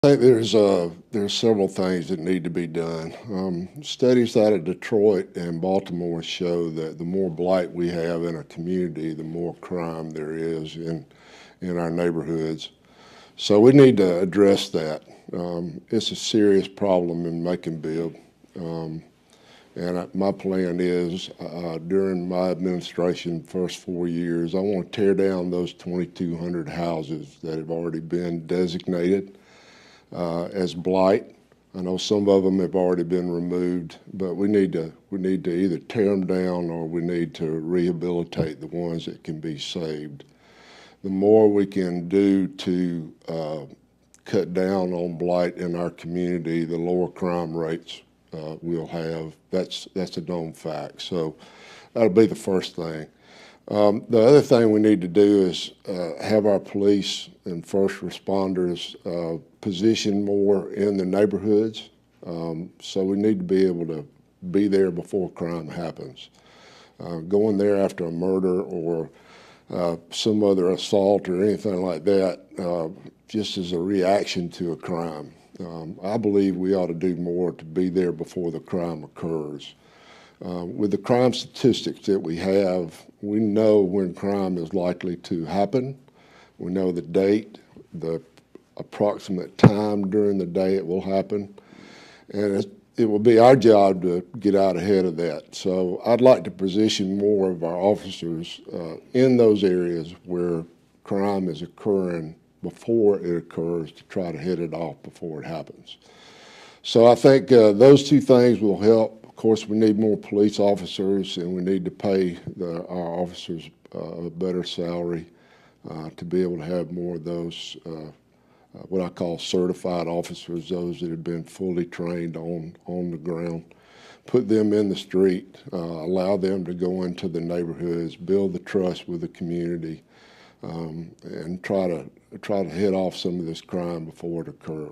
I think there's several things that need to be done. Studies out of Detroit and Baltimore show that the more blight we have in a community, the more crime there is in our neighborhoods. So we need to address that. It's a serious problem in Macon-Bibb. And my plan is, during my administration, first 4 years, I want to tear down those 2,200 houses that have already been designated as blight. I know some of them have already been removed, but we need to either tear them down or we need to rehabilitate the ones that can be saved. The more we can do to cut down on blight in our community, the lower crime rates we'll have. That's a known fact. So that'll be the first thing. The other thing we need to do is have our police and first responders positioned more in the neighborhoods. So we need to be able to be there before crime happens. Going there after a murder or some other assault or anything like that, just as a reaction to a crime. I believe we ought to do more to be there before the crime occurs. With the crime statistics that we have, we know when crime is likely to happen. We know the date, the approximate time during the day it will happen, and it will be our job to get out ahead of that. So I'd like to position more of our officers in those areas where crime is occurring before it occurs to try to hit it off before it happens. So I think those two things will help. Of course, we need more police officers, and we need to pay our officers a better salary to be able to have more of those, what I call certified officers, those that have been fully trained on the ground. Put them in the street, allow them to go into the neighborhoods, build the trust with the community, and try to hit off some of this crime before it occurs.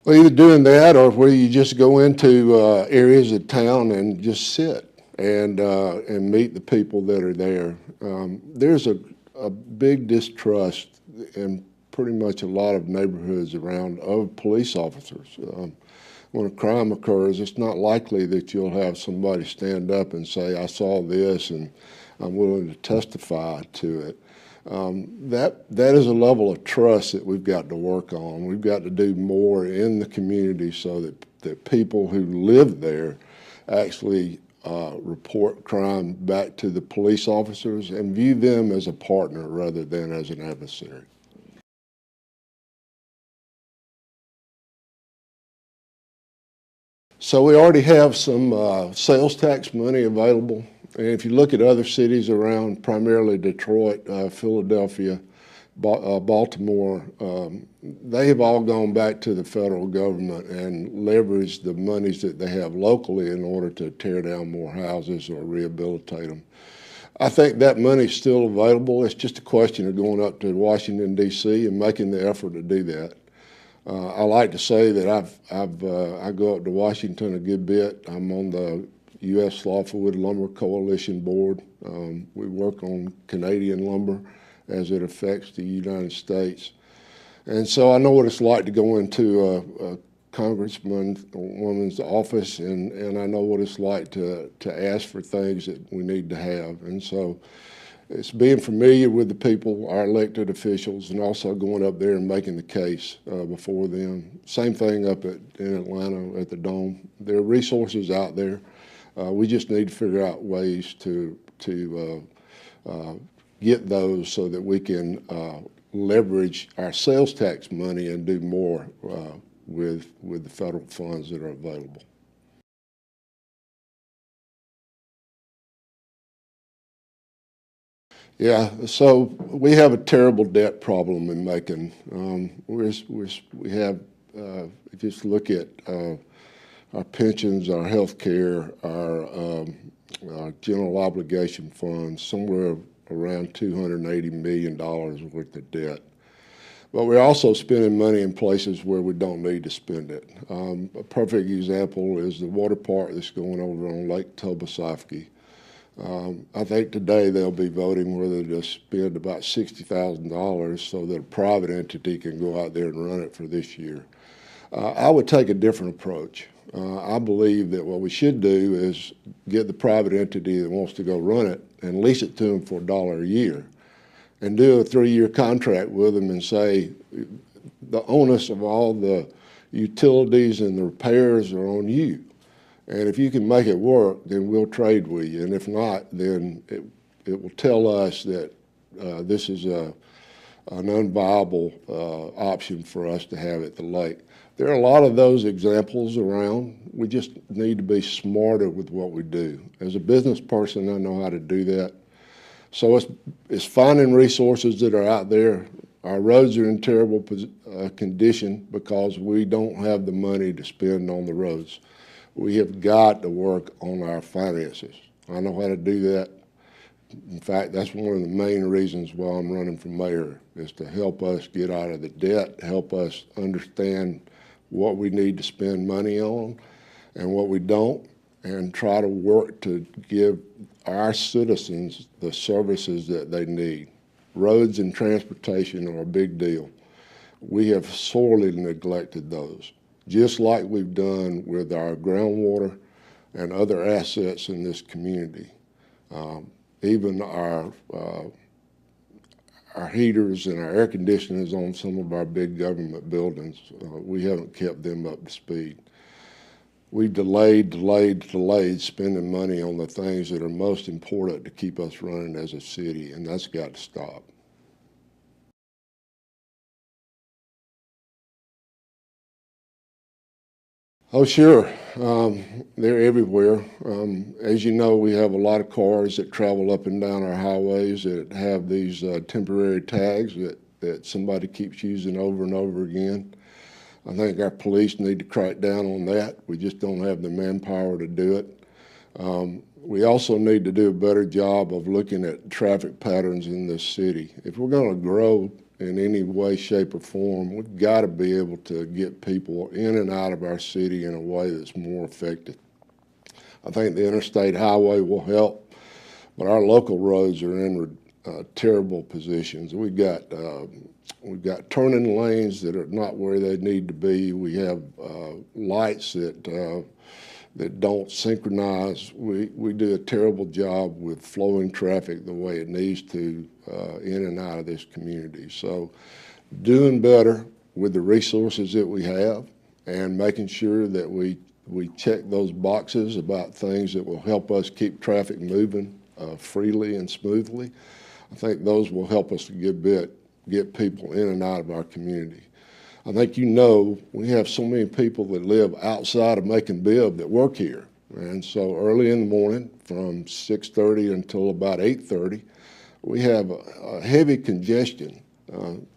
Well, either doing that or where you just go into areas of town and just sit and meet the people that are there. There's a big distrust in pretty much a lot of neighborhoods around of police officers. When a crime occurs, it's not likely that you'll have somebody stand up and say, I saw this and I'm willing to testify to it. That is a level of trust that we've got to work on. We've got to do more in the community so that people who live there actually report crime back to the police officers and view them as a partner rather than as an adversary. So we already have some sales tax money available. And if you look at other cities around, primarily Detroit, Philadelphia, Baltimore, they have all gone back to the federal government and leveraged the monies that they have locally in order to tear down more houses or rehabilitate them. I think that money is still available. It's just a question of going up to Washington, D.C. and making the effort to do that. I like to say that I go up to Washington a good bit. I'm on the U.S. Lawful Lumber Coalition Board. We work on Canadian lumber as it affects the United States. And so I know what it's like to go into a congressman's office, and I know what it's like to ask for things that we need to have. And so it's being familiar with the people, our elected officials, and also going up there and making the case before them. Same thing up in Atlanta at the Dome. There are resources out there. We just need to figure out ways to get those so that we can leverage our sales tax money and do more with the federal funds that are available. Yeah, so we have a terrible debt problem in Macon. We have, if you just look at our pensions, our health care, our general obligation funds, somewhere around $280 million worth of debt. But we're also spending money in places where we don't need to spend it. A perfect example is the water park that's going over on Lake Tobesofsky. I think today they'll be voting whether to spend about $60,000 so that a private entity can go out there and run it for this year. I would take a different approach. I believe that what we should do is get the private entity that wants to go run it and lease it to them for $1 a year and do a 3-year contract with them and say the onus of all the utilities and the repairs are on you. And if you can make it work, then we'll trade with you. And if not, then it will tell us that this is an unviable option for us to have at the lake. There are a lot of those examples around. We just need to be smarter with what we do. As a business person, I know how to do that. So it's finding resources that are out there. Our roads are in terrible condition because we don't have the money to spend on the roads. We have got to work on our finances. I know how to do that. In fact, that's one of the main reasons why I'm running for mayor, is to help us get out of the debt, help us understand what we need to spend money on and what we don't, and try to work to give our citizens the services that they need. Roads and transportation are a big deal. We have sorely neglected those, just like we've done with our groundwater and other assets in this community. Even our heaters and our air conditioners on some of our big government buildings, we haven't kept them up to speed. We've delayed spending money on the things that are most important to keep us running as a city, and that's got to stop. Oh, sure. They're everywhere. As you know, we have a lot of cars that travel up and down our highways that have these temporary tags that somebody keeps using over and over again. I think our police need to crack down on that. We just don't have the manpower to do it. We also need to do a better job of looking at traffic patterns in this city. If we're going to grow in any way, shape, or form, we've got to be able to get people in and out of our city in a way that's more effective. I think the interstate highway will help, but our local roads are in terrible positions. We've got turning lanes that are not where they need to be. We have lights that don't synchronize. We do a terrible job with flowing traffic the way it needs to in and out of this community. So doing better with the resources that we have and making sure that we check those boxes about things that will help us keep traffic moving freely and smoothly, I think those will help us to get people in and out of our community. I think you know we have so many people that live outside of Macon-Bibb that work here. And so early in the morning from 6:30 until about 8:30, we have a heavy congestion.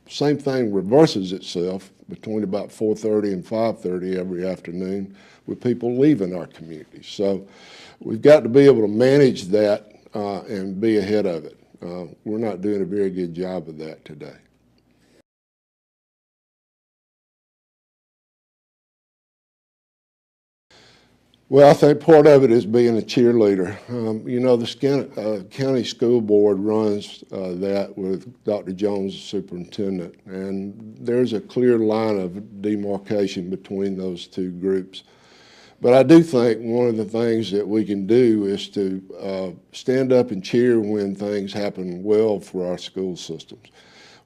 Same thing reverses itself between about 4:30 and 5:30 every afternoon with people leaving our community. So we've got to be able to manage that and be ahead of it. We're not doing a very good job of that today. Well, I think part of it is being a cheerleader. You know, the county school board runs that with Dr. Jones, the superintendent, and there's a clear line of demarcation between those two groups. But I do think one of the things that we can do is to stand up and cheer when things happen well for our school systems.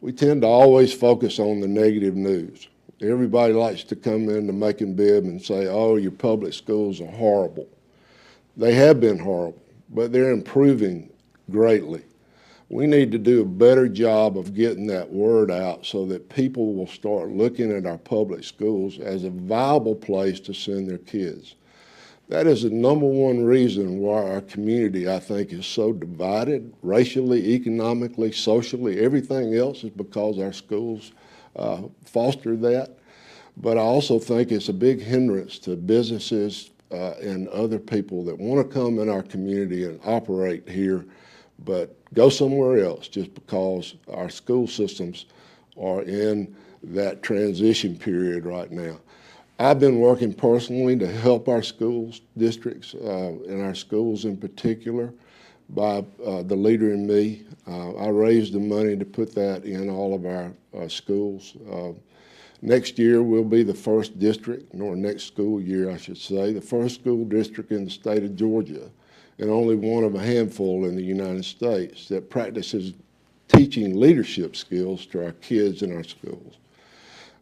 We tend to always focus on the negative news. Everybody likes to come into Macon-Bibb and say, oh, your public schools are horrible. They have been horrible, but they're improving greatly. We need to do a better job of getting that word out so that people will start looking at our public schools as a viable place to send their kids. That is the #1 reason why our community, I think, is so divided, racially, economically, socially. Everything else is because our schools foster that. But I also think it's a big hindrance to businesses and other people that want to come in our community and operate here, but go somewhere else just because our school systems are in that transition period right now. I've been working personally to help our schools districts and our schools in particular by the leader in me. I raised the money to put that in all of our schools. Next year we'll be the first district, or next school year I should say, the first school district in the state of Georgia, and only one of a handful in the United States that practices teaching leadership skills to our kids in our schools.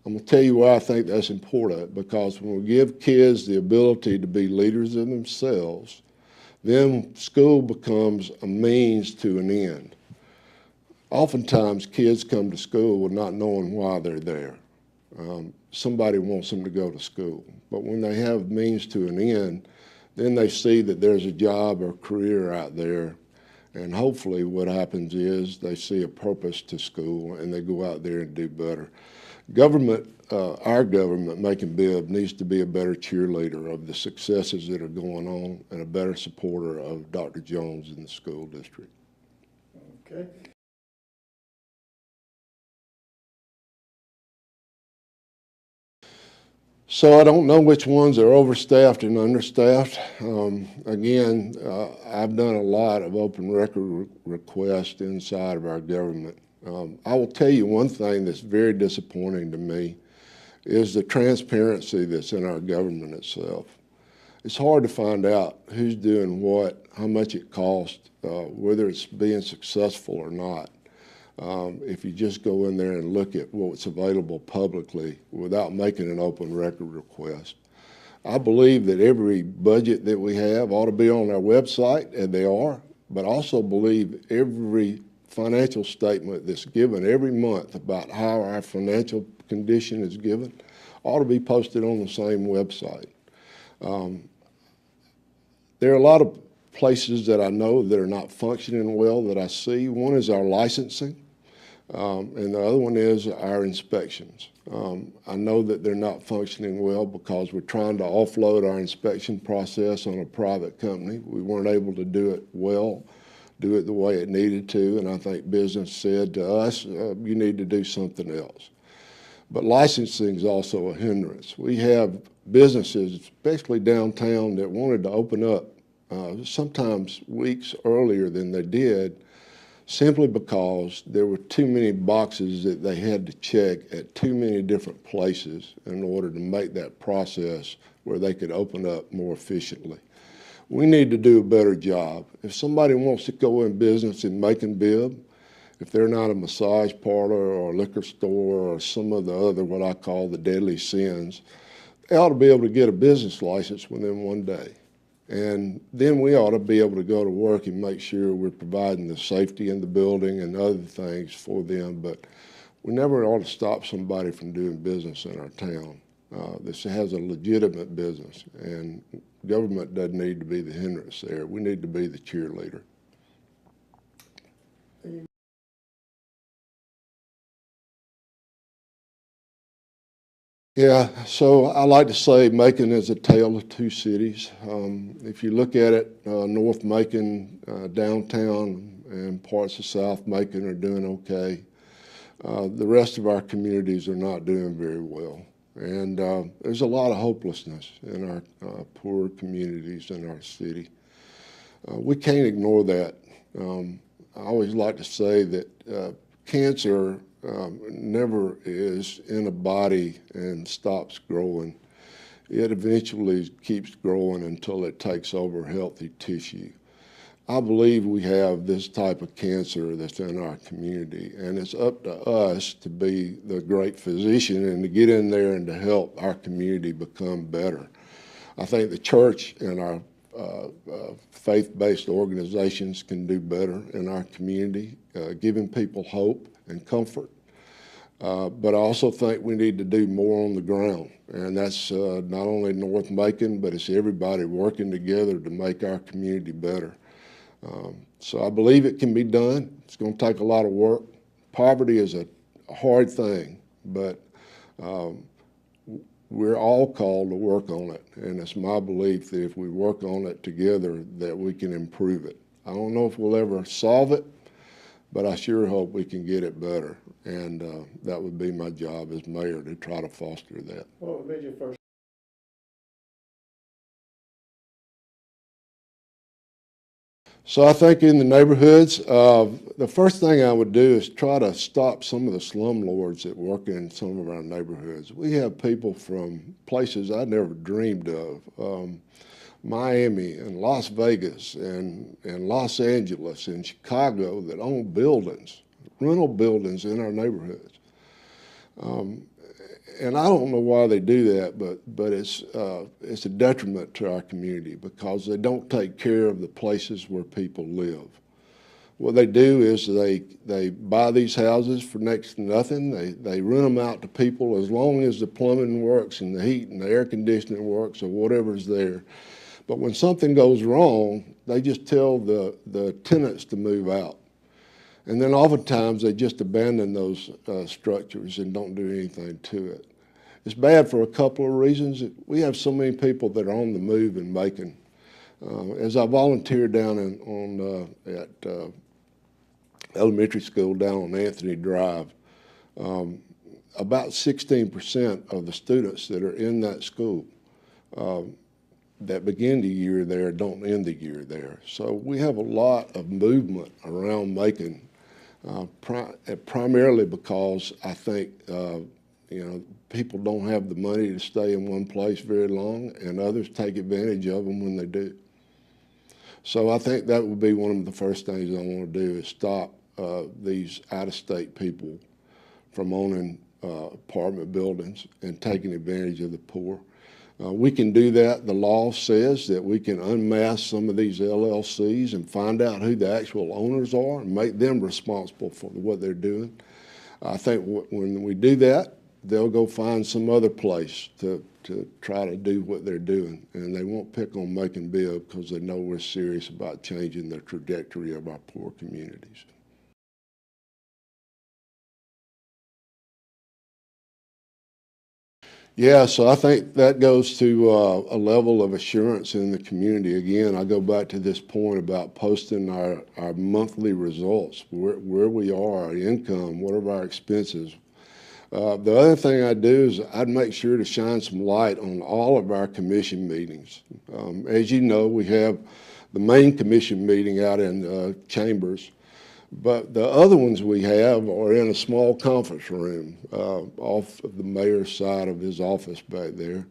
I'm going to tell you why I think that's important, because when we give kids the ability to be leaders of themselves, then school becomes a means to an end. Oftentimes kids come to school with not knowing why they're there. Somebody wants them to go to school, but when they have means to an end, then they see that there's a job or career out there, and hopefully what happens is they see a purpose to school and they go out there and do better. Government, our government, Macon-Bibb, needs to be a better cheerleader of the successes that are going on and a better supporter of Dr. Jones in the school district. Okay. So I don't know which ones are overstaffed and understaffed. Again, I've done a lot of open record requests inside of our government. I will tell you one thing that's very disappointing to me is the transparency that's in our government itself. It's hard to find out who's doing what, how much it costs, whether it's being successful or not. If you just go in there and look at what's available publicly without making an open record request. I believe that every budget that we have ought to be on our website, and they are, but I also believe every financial statement that's given every month about how our financial condition is given ought to be posted on the same website. There are a lot of places that I know that are not functioning well that I see. One is our licensing, and the other one is our inspections. I know that they're not functioning well because we're trying to offload our inspection process on a private company. We weren't able to do it well, do it the way it needed to, and I think business said to us, you need to do something else. But licensing is also a hindrance. We have businesses, especially downtown, that wanted to open up sometimes weeks earlier than they did, simply because there were too many boxes that they had to check at too many different places in order to make that process where they could open up more efficiently. We need to do a better job. If somebody wants to go in business in Macon-Bibb, if they're not a massage parlor or a liquor store or some of the other what I call the deadly sins, they ought to be able to get a business license within one day. And then we ought to be able to go to work and make sure we're providing the safety in the building and other things for them. But we never ought to stop somebody from doing business in our town. This has a legitimate business, and government doesn't need to be the hindrance there. We need to be the cheerleader. Yeah, so I like to say Macon is a tale of two cities. If you look at it, North Macon, downtown, and parts of South Macon are doing okay. The rest of our communities are not doing very well. And there's a lot of hopelessness in our poor communities in our city. We can't ignore that. I always like to say that cancer never is in a body and stops growing. It eventually keeps growing until it takes over healthy tissue. I believe we have this type of cancer that's in our community, and it's up to us to be the great physician and to get in there and to help our community become better. I think the church and our faith-based organizations can do better in our community, giving people hope and comfort. But I also think we need to do more on the ground, and that's not only North Macon, but it's everybody working together to make our community better. So I believe it can be done. It's going to take a lot of work. Poverty is a hard thing, but we're all called to work on it, and it's my belief that if we work on it together, that we can improve it. I don't know if we'll ever solve it, but I sure hope we can get it better, and that would be my job as mayor, to try to foster that. What made you first? So I think in the neighborhoods, the first thing I would do is try to stop some of the slumlords that work in some of our neighborhoods. We have people from places I never dreamed of, Miami and Las Vegas and Los Angeles and Chicago, that own buildings, rental buildings in our neighborhoods. And I don't know why they do that, but it's a detriment to our community because they don't take care of the places where people live. What they do is they buy these houses for next to nothing. They rent them out to people as long as the plumbing works and the heat and the air conditioning works or whatever's there. But when something goes wrong, they just tell the tenants to move out. And then oftentimes they just abandon those structures and don't do anything to it. It's bad for a couple of reasons. We have so many people that are on the move in Macon. As I volunteered down at elementary school down on Anthony Drive, about 16% of the students that are in that school that begin the year there don't end the year there. So we have a lot of movement around Macon, primarily because I think people don't have the money to stay in one place very long, and others take advantage of them when they do. So I think that would be one of the first things I want to do is stop these out-of-state people from owning apartment buildings and taking advantage of the poor. We can do that. The law says that we can unmask some of these LLCs and find out who the actual owners are and make them responsible for what they're doing. I think when we do that, they'll go find some other place to try to do what they're doing, and they won't pick on Macon-Bibb because they know we're serious about changing the trajectory of our poor communities. Yeah, so I think that goes to a level of assurance in the community. Again, I go back to this point about posting our monthly results, where we are, our income, what are our expenses. The other thing I do is I'd make sure to shine some light on all of our commission meetings. As you know, we have the main commission meeting out in Chambers, but the other ones we have are in a small conference room off of the mayor's side of his office back there,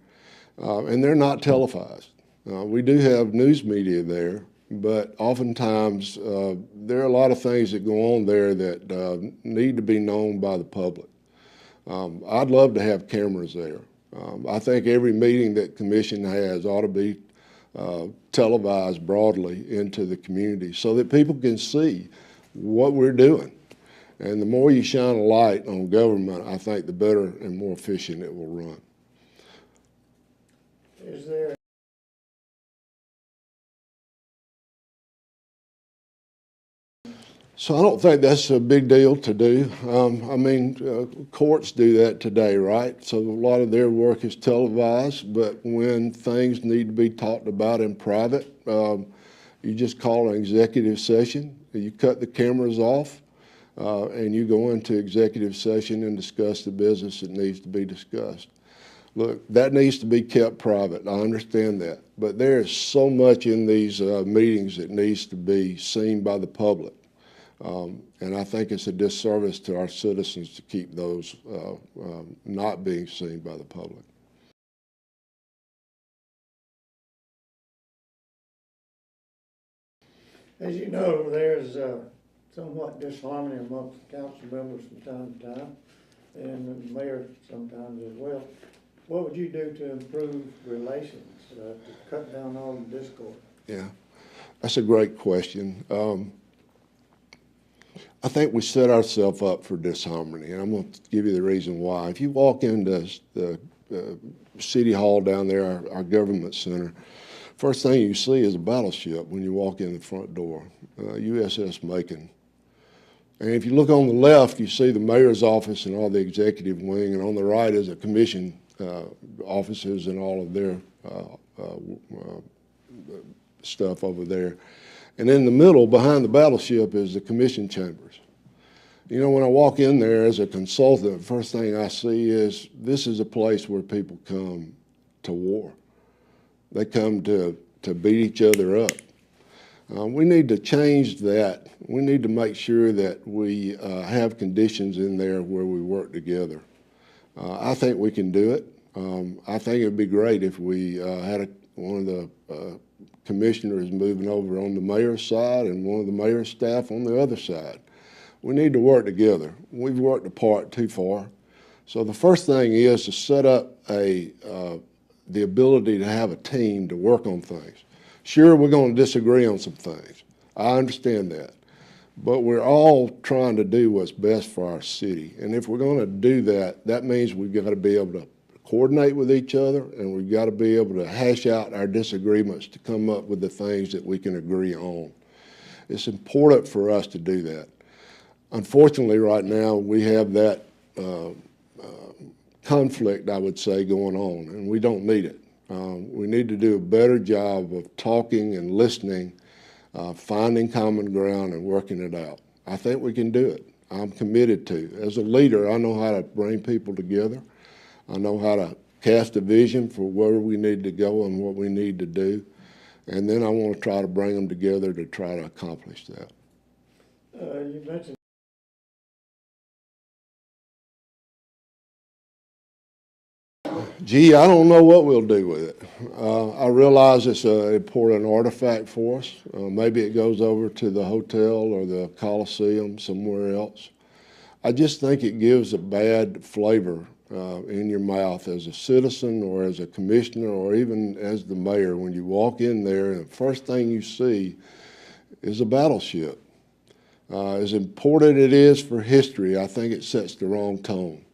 and they're not televised. We do have news media there, but oftentimes there are a lot of things that go on there that need to be known by the public. I'd love to have cameras there. I think every meeting that commission has ought to be televised broadly into the community so that people can see what we're doing. And the more you shine a light on government, I think the better and more efficient it will run. Is there So I don't think that's a big deal to do. I mean, courts do that today, right? So a lot of their work is televised, but when things need to be talked about in private, you just call an executive session, you cut the cameras off, and you go into executive session and discuss the business that needs to be discussed. Look, that needs to be kept private. I understand that. But there is so much in these meetings that needs to be seen by the public. And I think it's a disservice to our citizens to keep those not being seen by the public. As you know, there's somewhat disharmony amongst the council members from time to time, and the mayor sometimes as well. What would you do to improve relations, to cut down all the discord? Yeah, that's a great question. I think we set ourselves up for disharmony, and I'm going to give you the reason why. If you walk into the City Hall down there, our government center, first thing you see is a battleship when you walk in the front door, USS Macon. And if you look on the left, you see the mayor's office and all the executive wing, and on the right is the commission offices and all of their stuff over there. And in the middle, behind the battleship, is the commission chambers. You know, when I walk in there as a consultant, the first thing I see is this is a place where people come to war. They come to beat each other up. We need to change that. We need to make sure that we have conditions in there where we work together. I think we can do it. I think it would be great if we had one of the commissioners moving over on the mayor's side and one of the mayor's staff on the other side. We need to work together. We've worked apart too far. So the first thing is to set up the ability to have a team to work on things. Sure, we're going to disagree on some things. I understand that. But we're all trying to do what's best for our city. And if we're going to do that, that means we've got to be able to coordinate with each other, and we've got to be able to hash out our disagreements to come up with the things that we can agree on. It's important for us to do that. Unfortunately, right now, we have that conflict, I would say, going on, and we don't need it. We need to do a better job of talking and listening, finding common ground and working it out. I think we can do it. I'm committed to. As a leader, I know how to bring people together. I know how to cast a vision for where we need to go and what we need to do. And then I want to try to bring them together to try to accomplish that. You mentioned Gee, I don't know what we'll do with it. I realize it's an important artifact for us. Maybe it goes over to the hotel or the Coliseum somewhere else. I just think it gives a bad flavor in your mouth as a citizen or as a commissioner or even as the mayor. When you walk in there and the first thing you see is a battleship. As important it is for history, I think it sets the wrong tone.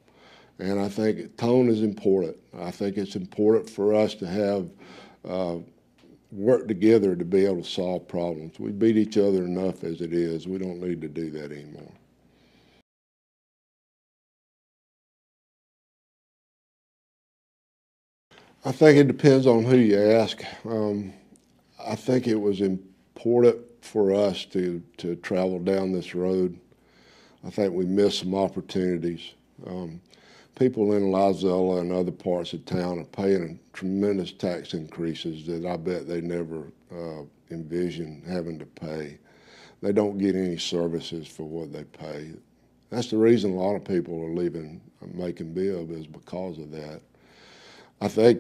And I think tone is important. I think it's important for us to have work together to be able to solve problems. We beat each other enough as it is. We don't need to do that anymore. I think it depends on who you ask. I think it was important for us to travel down this road. I think we missed some opportunities. People in Lizella and other parts of town are paying tremendous tax increases that I bet they never envisioned having to pay. They don't get any services for what they pay. That's the reason a lot of people are leaving Macon-Bibb is because of that. I think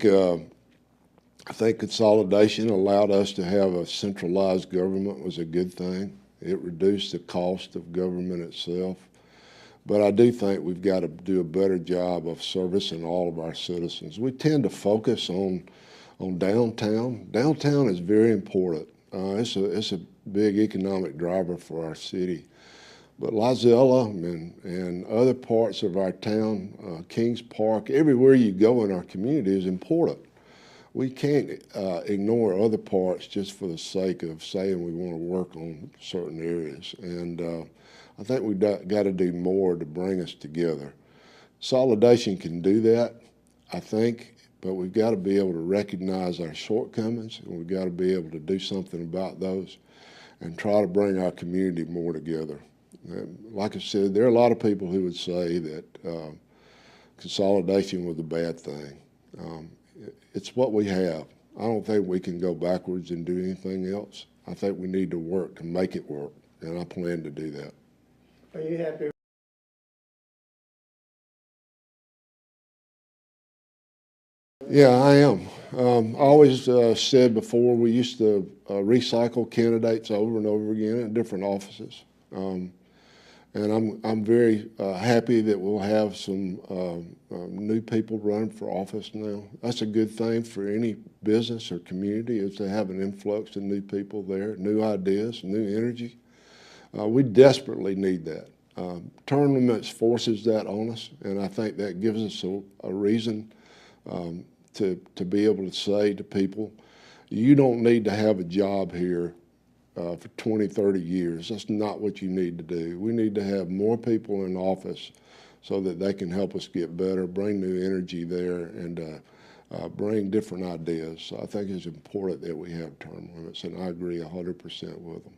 consolidation allowed us to have a centralized government was a good thing. It reduced the cost of government itself. But I do think we've got to do a better job of servicing all of our citizens. We tend to focus on downtown. Downtown is very important. It's a big economic driver for our city. But Lizella and other parts of our town, Kings Park, everywhere you go in our community is important. We can't ignore other parts just for the sake of saying we want to work on certain areas. And I think we've got to do more to bring us together. Consolidation can do that, I think, but we've got to be able to recognize our shortcomings, and we've got to be able to do something about those and try to bring our community more together. Like I said, there are a lot of people who would say that consolidation was a bad thing. It's what we have. I don't think we can go backwards and do anything else. I think we need to work to make it work, and I plan to do that. Are you happy? Yeah, I am. I always said before we used to recycle candidates over and over again in different offices. And I'm very happy that we'll have some new people running for office now. That's a good thing for any business or community is to have an influx of new people there, new ideas, new energy. We desperately need that. Term limits forces that on us, and I think that gives us a reason to be able to say to people, you don't need to have a job here for 20, 30 years. That's not what you need to do. We need to have more people in office so that they can help us get better, bring new energy there, and bring different ideas. So I think it's important that we have term limits, and I agree 100% with them.